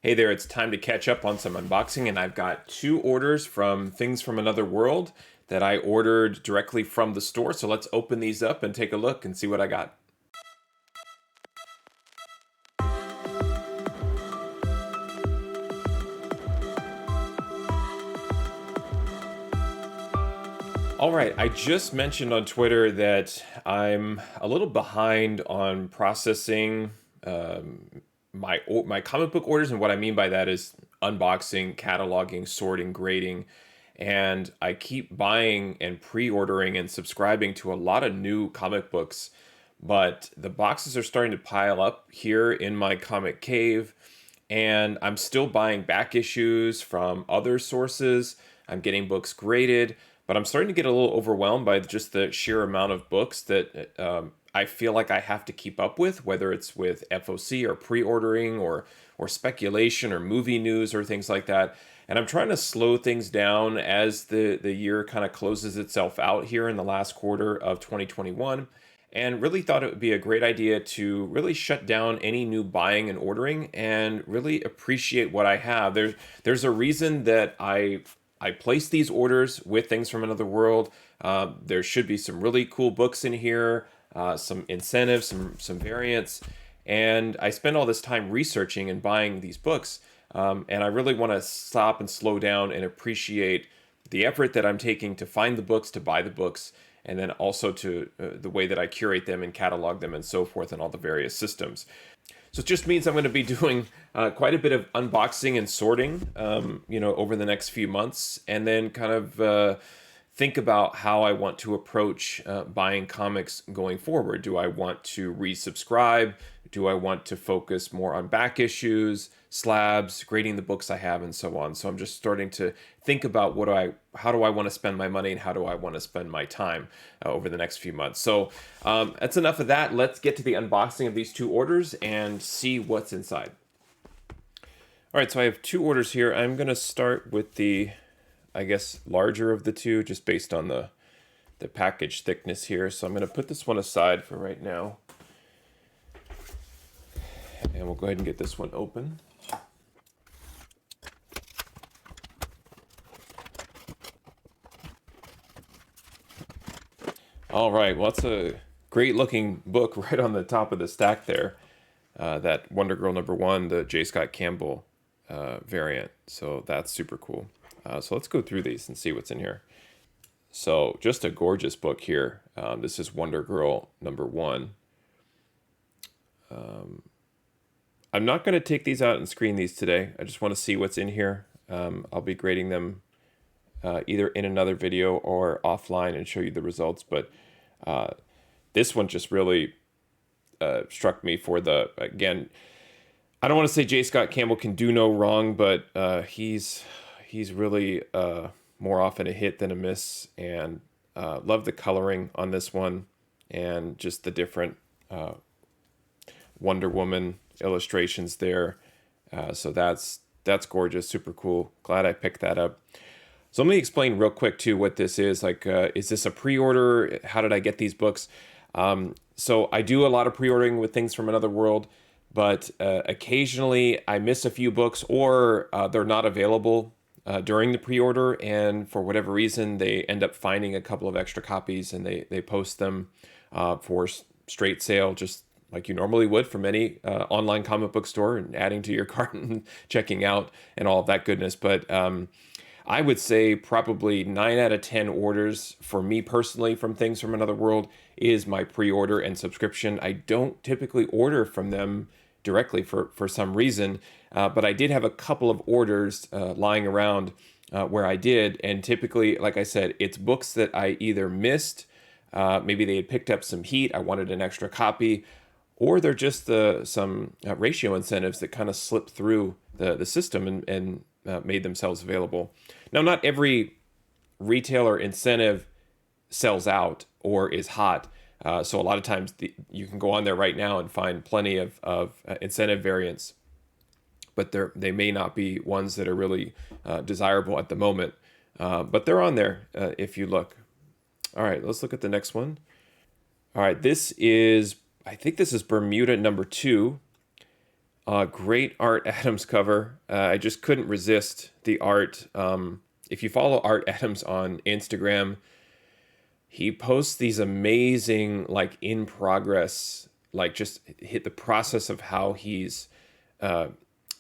Hey there, it's time to catch up on some unboxing, and I've got two orders from Things from Another World that I ordered directly from the store. So let's open these up and take a look and see what I got. All right, I just mentioned on Twitter that I'm a little behind on processing my comic book orders, and what I mean by that is unboxing, cataloging, sorting, grading, and I keep buying and pre-ordering and subscribing to a lot of new comic books, but the boxes are starting to pile up here in my comic cave, and I'm still buying back issues from other sources. I'm getting books graded, but I'm starting to get a little overwhelmed by just the sheer amount of books that I feel like I have to keep up with, whether it's with FOC or pre-ordering or speculation or movie news or things like that. And I'm trying to slow things down as the year kind of closes itself out here in the last quarter of 2021, and really thought it would be a great idea to really shut down any new buying and ordering and really appreciate what I have. There's a reason that I placed these orders with Things from Another World. There should be some really cool books in here, some incentives, some variants, and I spend all this time researching and buying these books. And I really want to stop and slow down and appreciate the effort that I'm taking to find the books, to buy the books, and then also to the way that I curate them and catalog them and so forth in all the various systems. So it just means I'm going to be doing quite a bit of unboxing and sorting, over the next few months, and then kind of think about how I want to approach buying comics going forward. Do I want to resubscribe? Do I want to focus more on back issues, slabs, grading the books I have, and so on? So I'm just starting to think about how do I want to spend my money and how do I want to spend my time over the next few months. So that's enough of that. Let's get to the unboxing of these two orders and see what's inside. All right, so I have two orders here. I'm going to start with the, I guess, larger of the two, just based on the package thickness here. So I'm going to put this one aside for right now. And we'll go ahead and get this one open. All right, well, that's a great looking book right on the top of the stack there. That Wonder Girl #1, the J. Scott Campbell variant. So that's super cool. So let's go through these and see what's in here. So just a gorgeous book here. This is Wonder Girl #1. I'm not going to take these out and screen these today. I just want to see what's in here. I'll be grading them either in another video or offline and show you the results. But this one just really struck me for again, I don't want to say J. Scott Campbell can do no wrong, but he's really more often a hit than a miss. And love the coloring on this one and just the different Wonder Woman illustrations there. So that's gorgeous, super cool. Glad I picked that up. So let me explain real quick too what this is. Like, is this a pre-order? How did I get these books? So I do a lot of pre-ordering with Things from Another World, but occasionally I miss a few books or they're not available during the pre-order, and for whatever reason they end up finding a couple of extra copies and they post them for straight sale, just like you normally would from any online comic book store, and adding to your cart and checking out and all of that goodness. But I would say probably 9 out of 10 orders for me personally from Things from Another World is my pre-order and subscription. I don't typically order from them directly for some reason, but I did have a couple of orders lying around where I did, and typically, like I said, it's books that I either missed, maybe they had picked up some heat, I wanted an extra copy, or they're just some ratio incentives that kind of slipped through the system and made themselves available. Now, not every retailer incentive sells out or is hot. So a lot of times you can go on there right now and find plenty of incentive variants, but they may not be ones that are really desirable at the moment. But they're on there if you look. All right, let's look at the next one. All right, I think this is Bermuda #2. Great Art Adams cover. I just couldn't resist the art. If you follow Art Adams on Instagram, he posts these amazing, like, in progress, like, just hit the process of how he's uh,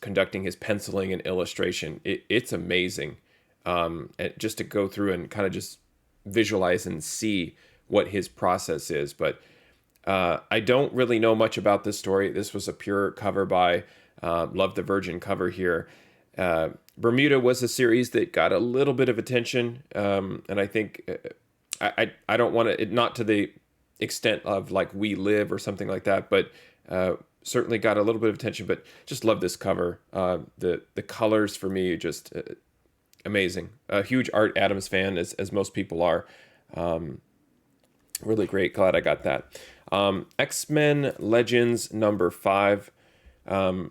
conducting his penciling and illustration. It's amazing. And just to go through and kind of just visualize and see what his process is. But I don't really know much about this story. This was a pure cover by Love the Virgin cover here. Bermuda was a series that got a little bit of attention, and I think I don't want to, not to the extent of like We Live or something like that, but certainly got a little bit of attention. But just love this cover. The colors for me just amazing. A huge Art Adams fan, as most people are. Really great. Glad I got that. X-Men Legends number 5. I'm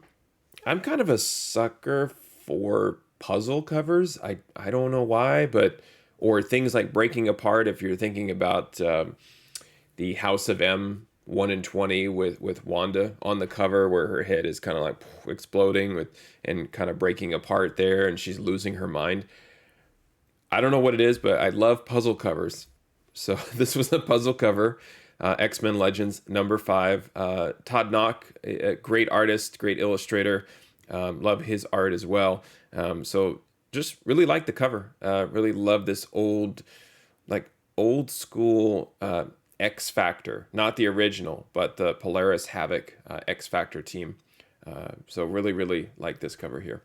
kind of a sucker for puzzle covers. I don't know why, but or things like Breaking Apart. If you're thinking about the House of M 1 in 20 with Wanda on the cover, where her head is kind of like exploding with and kind of breaking apart there, and she's losing her mind. I don't know what it is, but I love puzzle covers. So this was a puzzle cover. X-Men Legends number 5. Todd Knock, a great artist, great illustrator. Love his art as well. So just really like the cover. Really love this old school X Factor, not the original, but the Polaris Havoc X Factor team. So really like this cover here.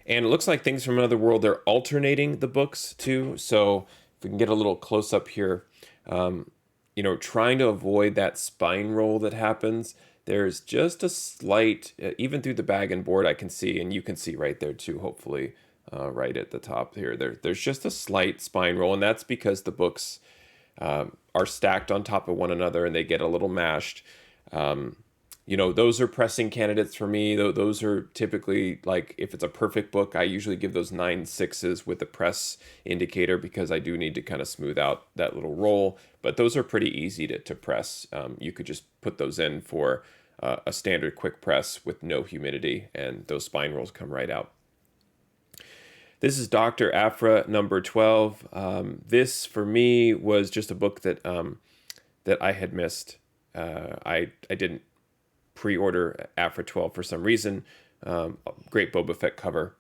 And it looks like Things from Another World, they're alternating the books too. So if we can get a little close up here, trying to avoid that spine roll that happens. There's just a slight, even through the bag and board, I can see, and you can see right there too, hopefully, right at the top here. There's just a slight spine roll, and that's because the books are stacked on top of one another and they get a little mashed. Those are pressing candidates for me. Those are typically, like, if it's a perfect book, I usually give those 9/6s with the press indicator because I do need to kind of smooth out that little roll. But those are pretty easy to press. You could just put those in for a standard quick press with no humidity, and those spine rolls come right out. This is Dr. Aphra number 12. This, for me, was just a book that I had missed. I didn't pre-order Aphra 12 for some reason. Great Boba Fett cover.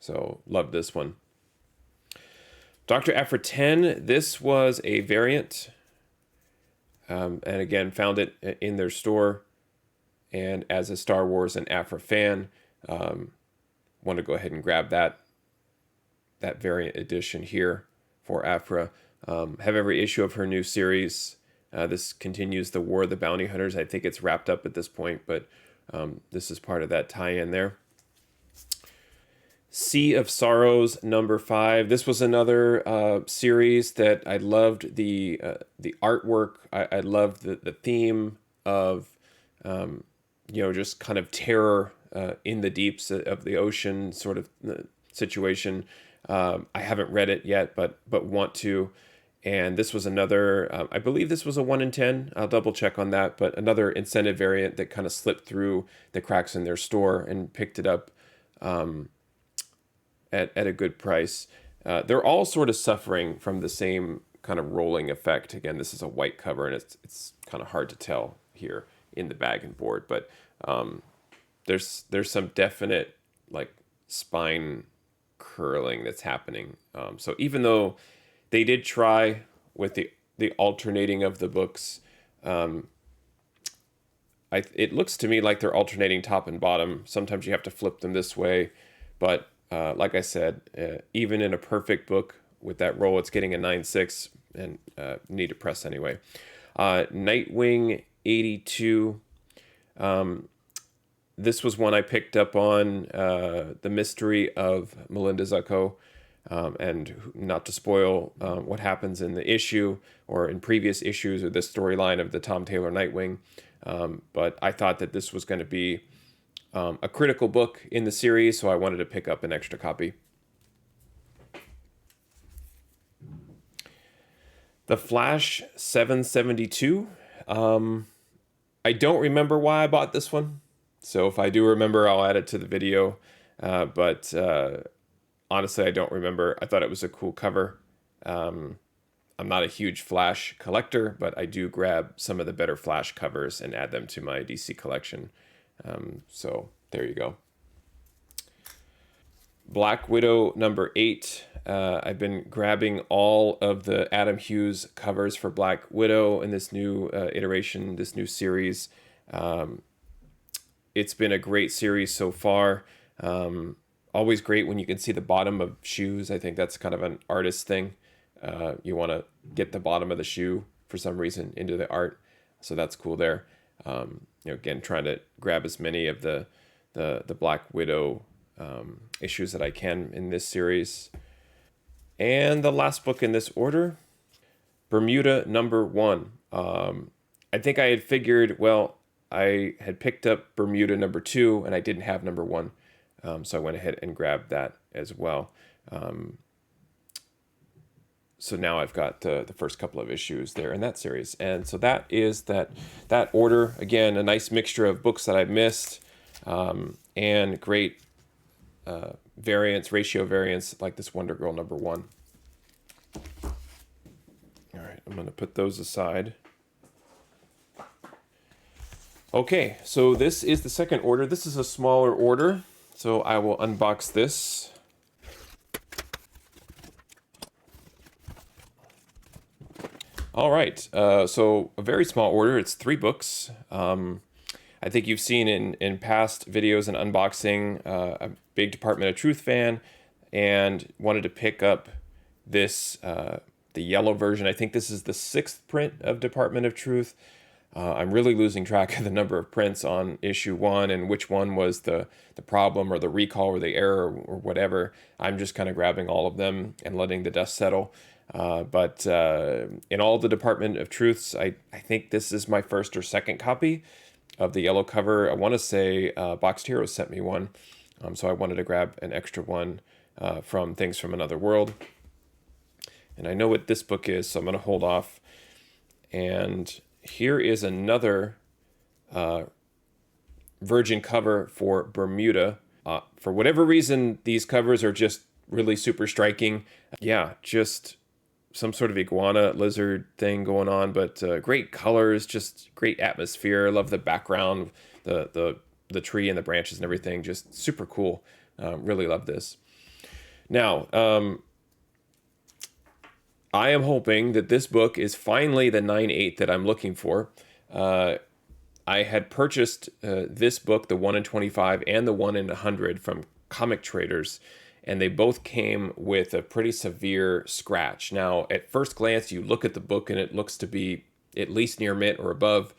So love this one. Dr. Aphra 10, this was a variant. And again, found it in their store. And as a Star Wars and Aphra fan, want to go ahead and grab that variant edition here for Aphra. Have every issue of her new series. This continues the War of the Bounty Hunters. I think it's wrapped up at this point, but this is part of that tie-in there. Sea of Sorrows number 5. This was another series that I loved the artwork. I loved the theme of just kind of terror in the deeps of the ocean sort of situation. I haven't read it yet, but want to. And this was another, I believe this was a 1 in 10. I'll double check on that, but another incentive variant that kind of slipped through the cracks in their store and picked it up at a good price. They're all sort of suffering from the same kind of rolling effect. Again, this is a white cover, and it's kind of hard to tell here in the bag and board, but there's some definite like spine curling that's happening. So even though they did try with the alternating of the books, it looks to me like they're alternating top and bottom. Sometimes you have to flip them this way, but like I said, even in a perfect book with that roll, it's getting a 9/6 and need to press anyway. Nightwing 82. This was one I picked up on, The Mystery of Melinda Zucco. And not to spoil what happens in the issue or in previous issues or the storyline of the Tom Taylor Nightwing. But I thought that this was going to be a critical book in the series, so I wanted to pick up an extra copy. The Flash 772. I don't remember why I bought this one. So if I do remember, I'll add it to the video. But honestly, I don't remember. I thought it was a cool cover. I'm not a huge Flash collector, but I do grab some of the better Flash covers and add them to my DC collection. So there you go. Black Widow number 8. I've been grabbing all of the Adam Hughes covers for Black Widow in this new iteration, this new series. It's been a great series so far. Always great when you can see the bottom of shoes. I think that's kind of an artist thing. You want to get the bottom of the shoe for some reason into the art. So that's cool there. Again, trying to grab as many of the Black Widow issues that I can in this series. And the last book in this order, Bermuda number 1. I think I had figured, well, I had picked up Bermuda number 2 and I didn't have number 1. So I went ahead and grabbed that as well. So now I've got the first couple of issues there in that series. And so that is that order. Again, a nice mixture of books that I've missed and great ratio variants like this Wonder Girl number 1. All right, I'm going to put those aside. Okay, so this is the second order. This is a smaller order, so I will unbox this. All right, so a very small order. It's 3 books. I think you've seen in past videos and unboxing a big Department of Truth fan and wanted to pick up this, the yellow version. I think this is the 6th print of Department of Truth. I'm really losing track of the number of prints on issue 1 and which one was the problem or the recall or the error or whatever. I'm just kind of grabbing all of them and letting the dust settle. But in all the Department of Truths, I think this is my first or second copy of the yellow cover. I want to say Boxed Heroes sent me one. So I wanted to grab an extra one from Things from Another World. And I know what this book is, so I'm going to hold off. And here is another Virgin cover for Bermuda. For whatever reason, these covers are just really super striking. Yeah, just some sort of iguana lizard thing going on, but great colors, just great atmosphere. I love the background, the tree and the branches and everything, just super cool. Really love this. Now, I am hoping that this book is finally the 9/8 that I'm looking for. I had purchased this book, the 1 in 25 and the 1 in 100 from Comic Traders, and they both came with a pretty severe scratch. Now, at first glance, you look at the book and it looks to be at least near mint or above,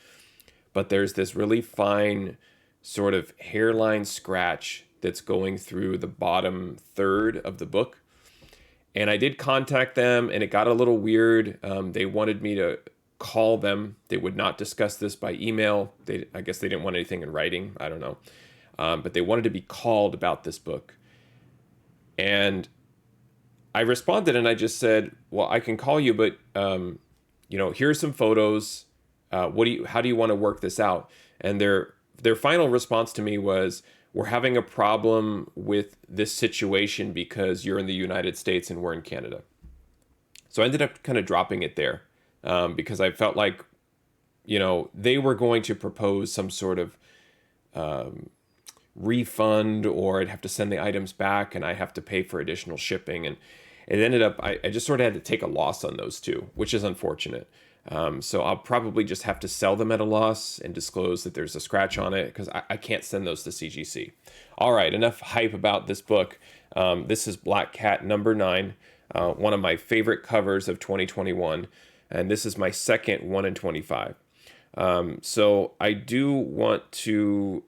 but there's this really fine sort of hairline scratch that's going through the bottom third of the book. And I did contact them, and it got a little weird. They wanted me to call them. They would not discuss this by email. I guess they didn't want anything in writing. I don't know. But they wanted to be called about this book. And I responded, and I just said, well, I can call you, but, here's some photos. How do you want to work this out? And their final response to me was, we're having a problem with this situation because you're in the United States and we're in Canada. So I ended up kind of dropping it there because I felt like, they were going to propose some sort of refund, or I'd have to send the items back and I have to pay for additional shipping. And it ended up, I just sort of had to take a loss on those two, which is unfortunate. So I'll probably just have to sell them at a loss and disclose that there's a scratch on it because I can't send those to CGC. All right, enough hype about this book. This is Black Cat number 9, one of my favorite covers of 2021. And this is my second 1 in 25. So I do want to,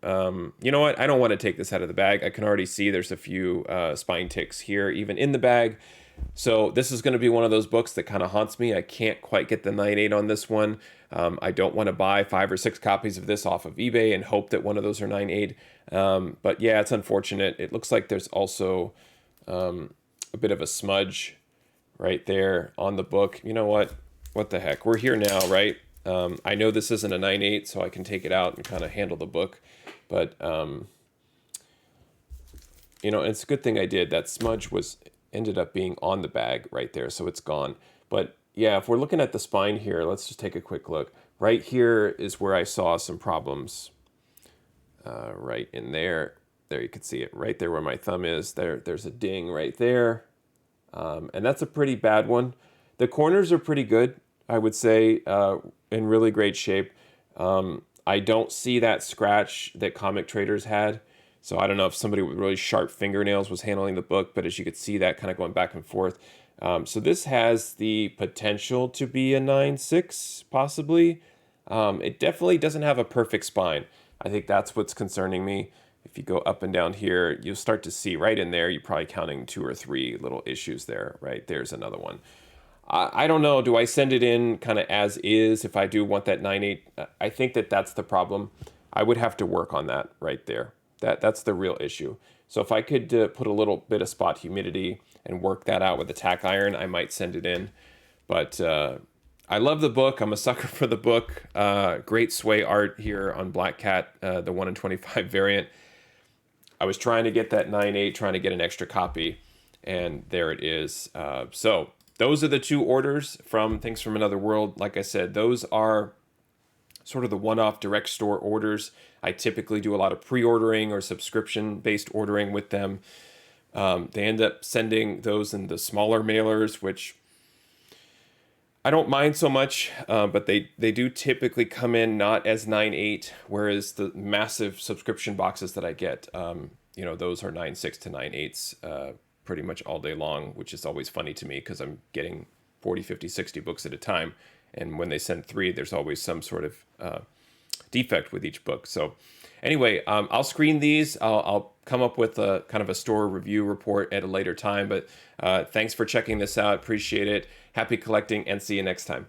you know what? I don't want to take this out of the bag. I can already see there's a few spine ticks here, even in the bag. So this is going to be one of those books that kind of haunts me. I can't quite get the 9/8 on this one. I don't want to buy 5 or 6 copies of this off of eBay and hope that one of those are 9/8. But yeah, it's unfortunate. It looks like there's also a bit of a smudge right there on the book. You know what? What the heck? We're here now, right? I know this isn't a 9/8, so I can take it out and kind of handle the book. But, it's a good thing I did. That smudge ended up being on the bag right there, so it's gone. But yeah, if we're looking at the spine here, let's just take a quick look. Right here is where I saw some problems. Right in there. There you can see it right there where my thumb is. There's a ding right there. And that's a pretty bad one. The corners are pretty good, I would say, in really great shape. I don't see that scratch that Comic Traders had. So I don't know if somebody with really sharp fingernails was handling the book, but as you could see that kind of going back and forth. So this has the potential to be a 9/6, possibly. It definitely doesn't have a perfect spine. I think that's what's concerning me. If you go up and down here, you'll start to see right in there, you're probably counting 2 or 3 little issues there, right? There's another one. I don't know. Do I send it in kind of as is if I do want that 9/8? I think that's the problem. I would have to work on that right there. That's the real issue. So if I could put a little bit of spot humidity and work that out with a tack iron, I might send it in. But I love the book. I'm a sucker for the book. Great sway art here on Black Cat, the 1 in 25 variant. I was trying to get that 9/8, trying to get an extra copy, and there it is. So those are the 2 orders from Things from Another World. Like I said, those are sort of the one-off direct store orders. I typically do a lot of pre-ordering or subscription-based ordering with them. They end up sending those in the smaller mailers, which I don't mind so much, but they do typically come in not as 9/8, whereas the massive subscription boxes that I get, those are 9/6 to 9/8 pretty much all day long, which is always funny to me because I'm getting 40, 50, 60 books at a time. And when they send 3, there's always some sort of defect with each book. So anyway, I'll screen these. I'll come up with a kind of a store review report at a later time. But thanks for checking this out. Appreciate it. Happy collecting, and see you next time.